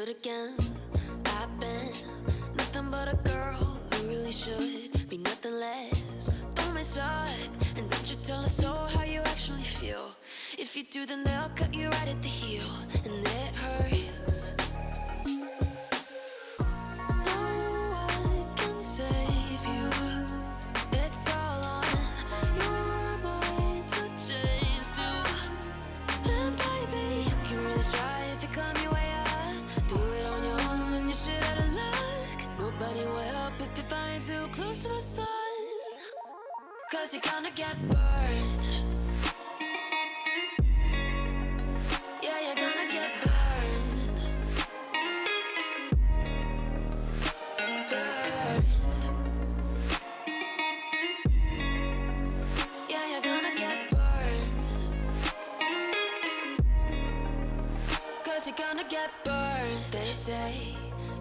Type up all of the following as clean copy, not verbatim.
good again. I've been nothing but a girl who really should be nothing less. Don't mess up, and don't you tell us so how you actually feel. If you do, then they'll cut you right at the heel, and it hurts. No one can save you. It's all on your mind to change too. And baby, you can really try if you climb your way up. Do it on your own when you're shit out of luck. Nobody will help if you find too close to the sun. 'Cause you're gonna get burned. Yeah, you're gonna get burned. Burned. Yeah, you're gonna get burned. 'Cause you're gonna get burned. They say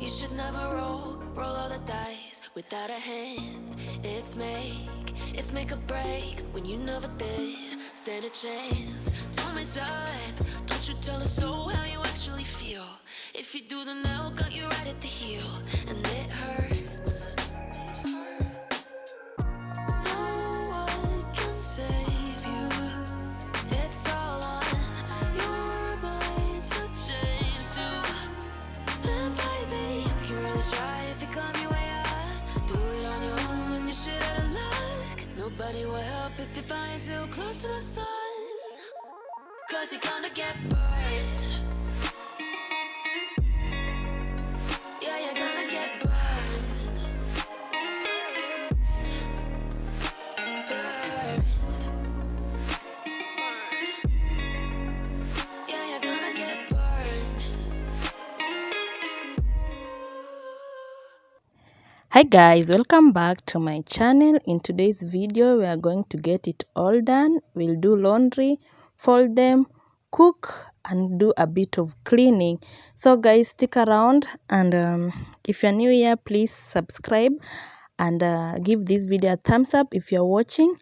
you should never roll all the dice without a hand. It's make or break when you never did stand a chance. Don't mess up, don't you tell us so how you actually feel. If you do, then they'll cut you right at the heel, and it hurts. No one can save you. It's all on your mind to change too. And baby, you can really try if you climb your way up. Do it on your own when you're shit out of luck. Nobody will help if you find too close to the sun. 'Cause you're gonna get burned. Yeah, you're gonna get burned. Burned. Yeah, you're gonna get burned. Hi guys, welcome back to my channel. In today's video we are going to get it all done. We'll do laundry, fold them, cook, and do a bit of cleaning. So guys, stick around, and if you're new here, please subscribe and give this video a thumbs up if you're watching,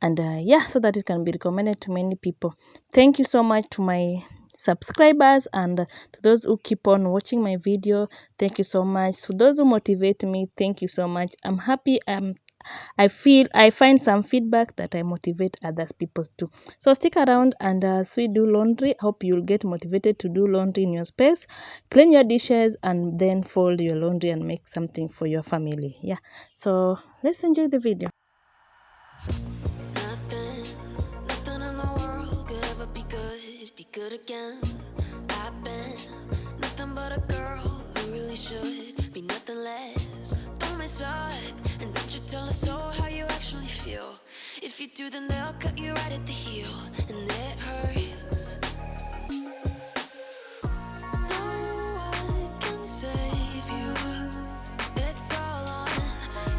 and yeah, so that it can be recommended to many people. Thank you so much to my subscribers, and to those who keep on watching my video, thank you so much. To those who motivate me, thank you so much. I'm happy. I find some feedback that I motivate other people too. So stick around, and as we do laundry, hope you'll get motivated to do laundry in your space, clean your dishes, and then fold your laundry and make something for your family. Yeah, so let's enjoy the video. Nothing in the world could ever be good again. I've been nothing but a girl who really should be nothing less. Don't mess up, and don't you tell us so how you actually feel. If you do, then they'll cut you right at the heel, and it hurts. No one can save you. It's all on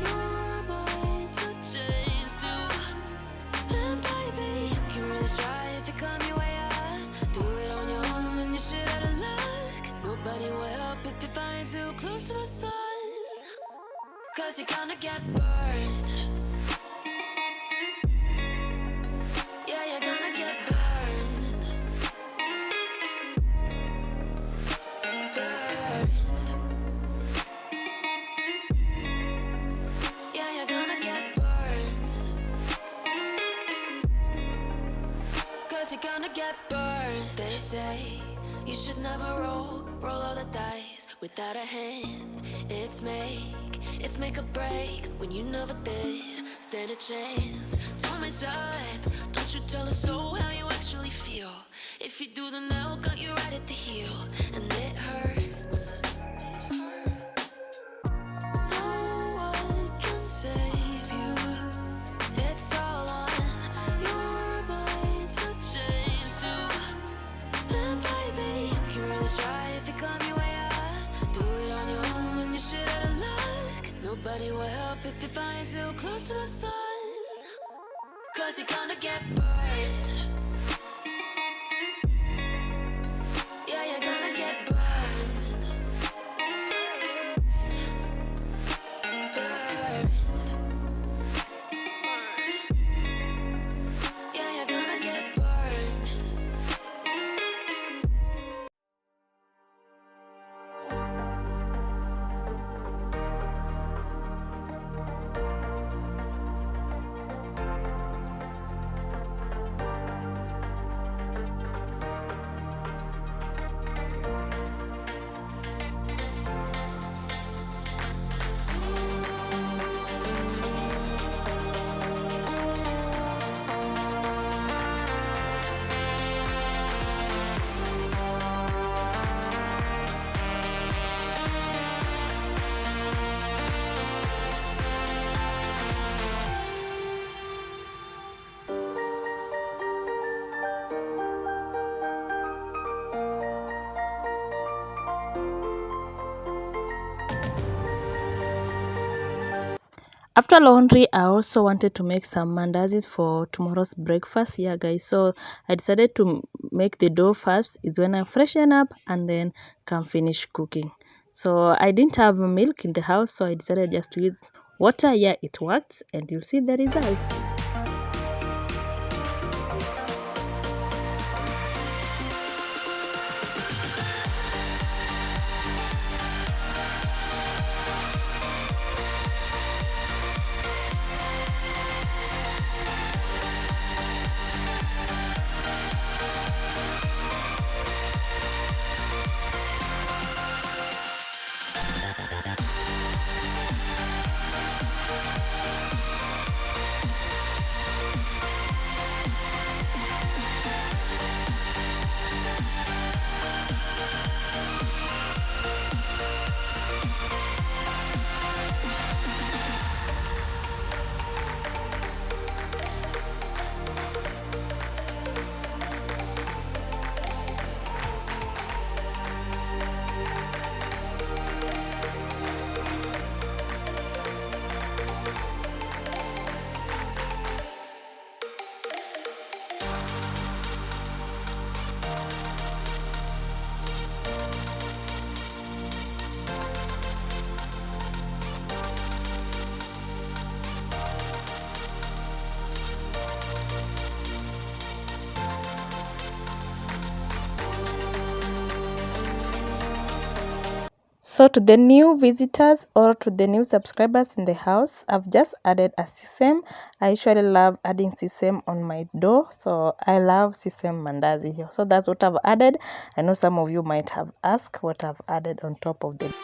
your mind to change too. And baby, you can really try if you climb your way up. Do it on your own when you're shit out of luck. Nobody will help if you find too close to the sun. 'Cause you're gonna get burned. Yeah, you're gonna get burned. Burned. Yeah, you're gonna get burned. 'Cause you're gonna get burned. They say you should never roll all the dice without a hand. It's make or break when you never did stand a chance. Don't mess up, don't you tell us so how you actually feel. If you do, then they'll cut you right at the heel, and it hurts. No one can save you. It's all on your mind to change too. And baby, you can really try if you climb your way up. Do it on your own when you're shit out of luck. Nobody will help if you find too close to the sun. 'Cause you're gonna get burned. Yeah, you're gonna get burned. Burned. Yeah, you're gonna get burned. After laundry, I also wanted to make some mandazis for tomorrow's breakfast. Yeah, guys, so I decided to make the dough first. It's when I freshen up and then can finish cooking. So I didn't have milk in the house, so I decided just to use water. Yeah, it worked, and you'll see the results. So to the new visitors or to the new subscribers in the house, I've just added a sesame. I usually love adding sesame on my dough, so I love sesame mandazi here. So that's what I've added. I know some of you might have asked what I've added on top of the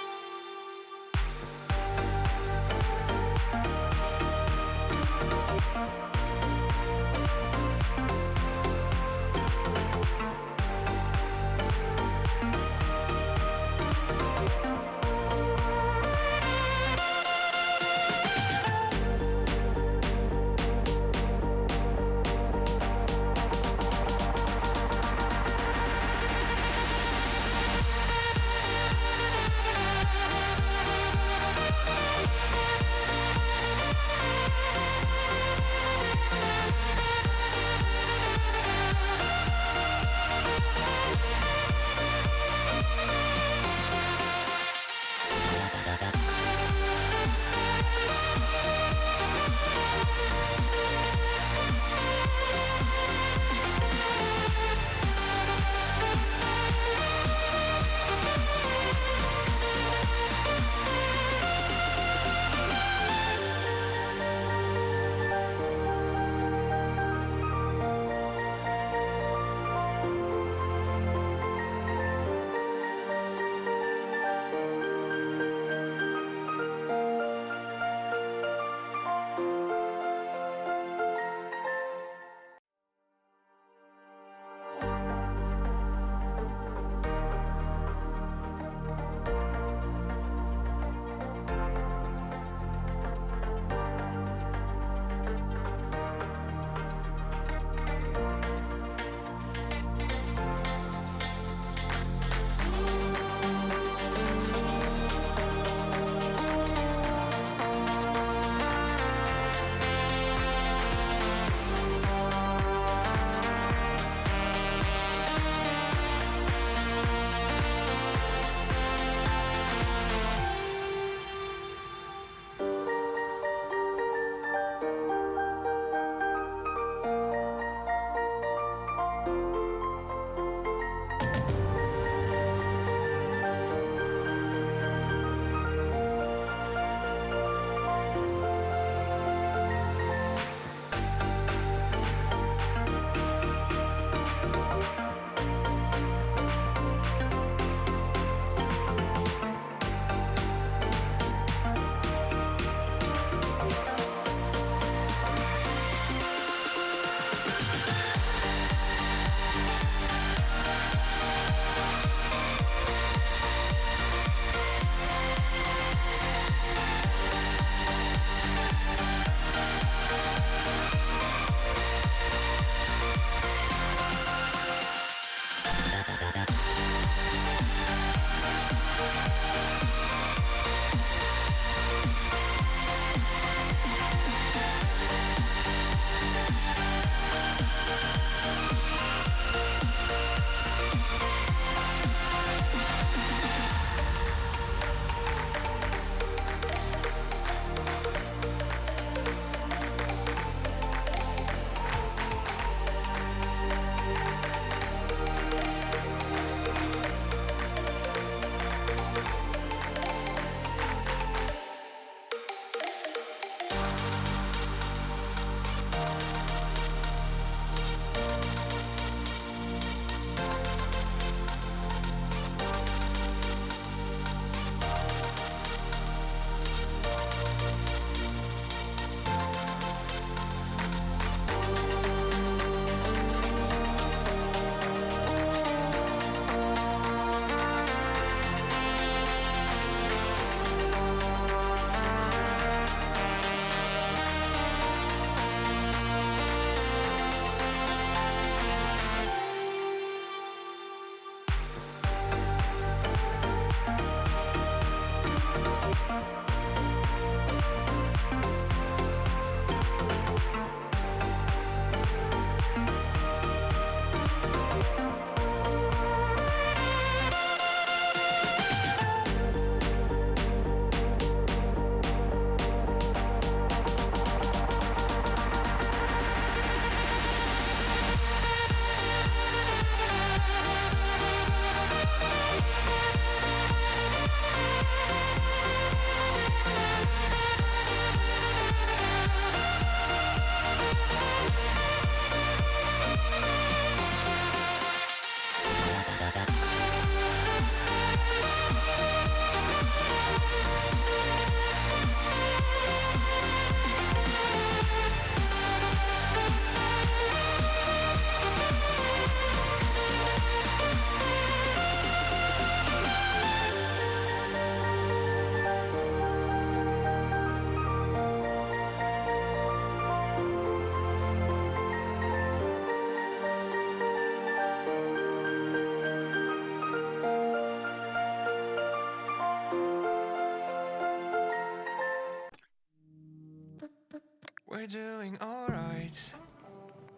We're doing alright.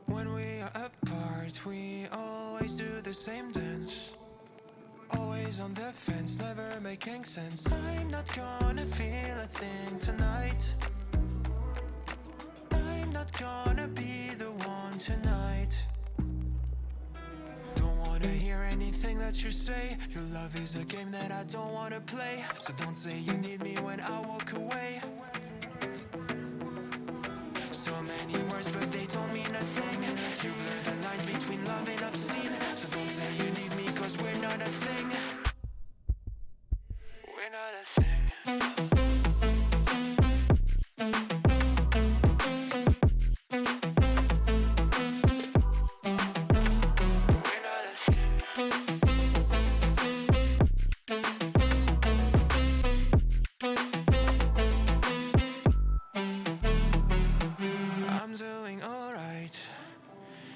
When we are apart, we always do the same dance. Always on the fence, never making sense. I'm not gonna feel a thing tonight. I'm not gonna be the one tonight. Don't wanna hear anything that you say. Your love is a game that I don't wanna play. So don't say you need me when I walk away. So many words but they don't mean a thing. You blur the lines between love and obscene. So don't say you need me cause we're not a thing. We're not a thing. I'm doing alright.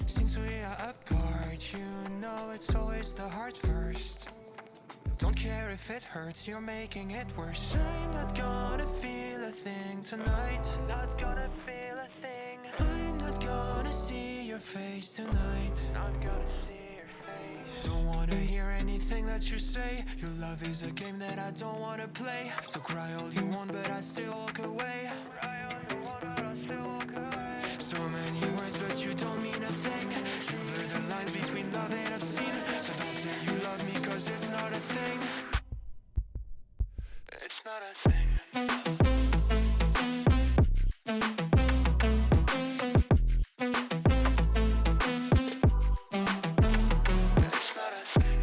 Since we are apart, you know it's always the heart first. Don't care if it hurts, you're making it worse. I'm not gonna feel a thing tonight. Not gonna feel a thing. I'm not gonna see your face tonight. Not gonna see your face. Don't wanna hear anything that you say. Your love is a game that I don't wanna play. So cry all you want, but I still walk away. Cry all you want, but I still walk away. So many words, but you don't mean a thing. You blur the lines between love and obscene. So don't say you love me, cause it's not a thing. It's not a thing. It's not a thing.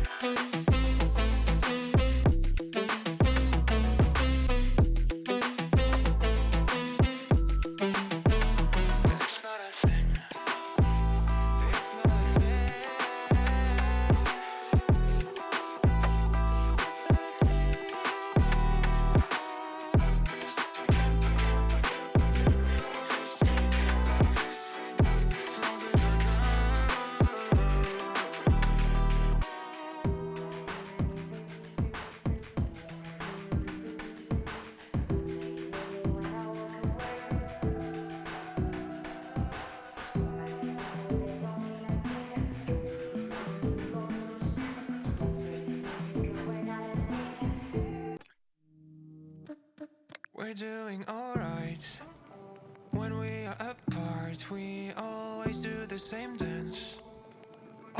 It's not a thing. It's not a thing. We're doing alright. When we are apart, we always do the same dance.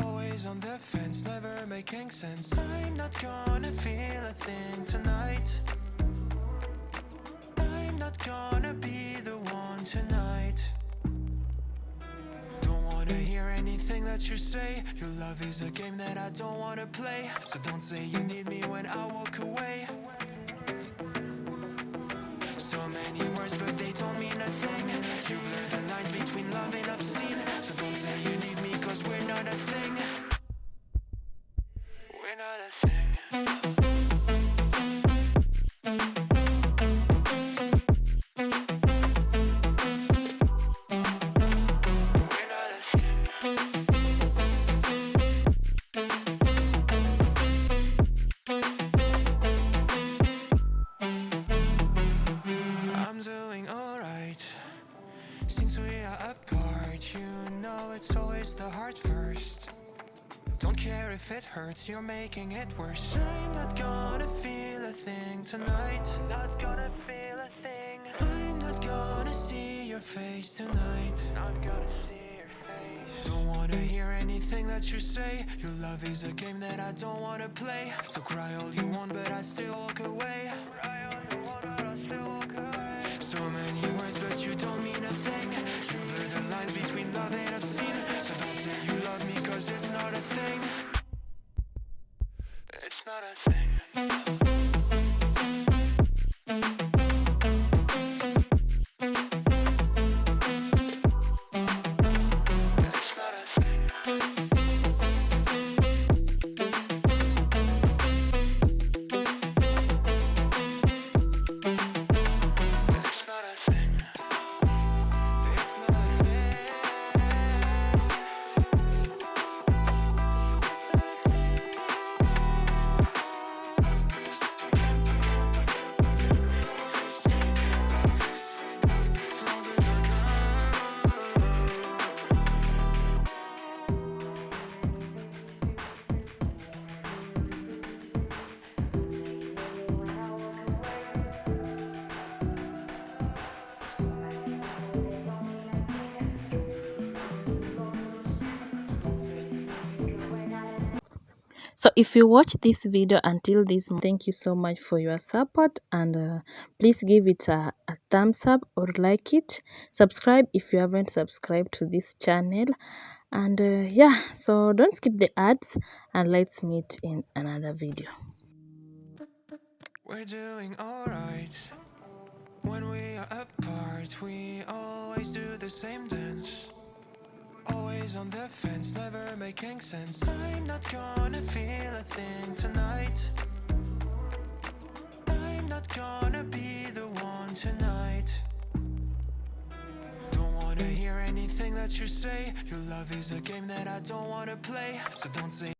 Always on the fence, never making sense. I'm not gonna feel a thing tonight. I'm not gonna be the one tonight. Don't wanna hear anything that you say. Your love is a game that I don't wanna play. So don't say you need me when I walk away. So many words but they don't mean a thing. You blur the lines between love and obscene. So don't say you need me cause we're not a thing. We're not a thing. We're not a thing. I'm doing alright. Since we are apart, you know it's always the heart first. Don't care if it hurts, you're making it worse. I'm not gonna feel a thing tonight. Not gonna feel a thing. I'm not gonna see your face tonight. Not gonna see your face. Don't wanna hear anything that you say. Your love is a game that I don't wanna play. So cry all you want, but I still walk away. Cry all you want, but I still walk away. So many words, but you don't mean a thing. You blur the lines between love and obscene. So don't say you love me, cause it's not a thing. It's not a thing. It's not a thing. It's not a thing. It's not a thing. It's not a thing. So if you watch this video until this, thank you so much for your support, and please give it a thumbs up or like it. Subscribe if you haven't subscribed to this channel, and yeah, so don't skip the ads, and let's meet in another video. We're doing alright. When we are apart, we always do the same dance. Always on the fence, never making sense. I'm not gonna feel a thing tonight. I'm not gonna be the one tonight. Don't wanna hear anything that you say. Your love is a game that I don't wanna play. So don't say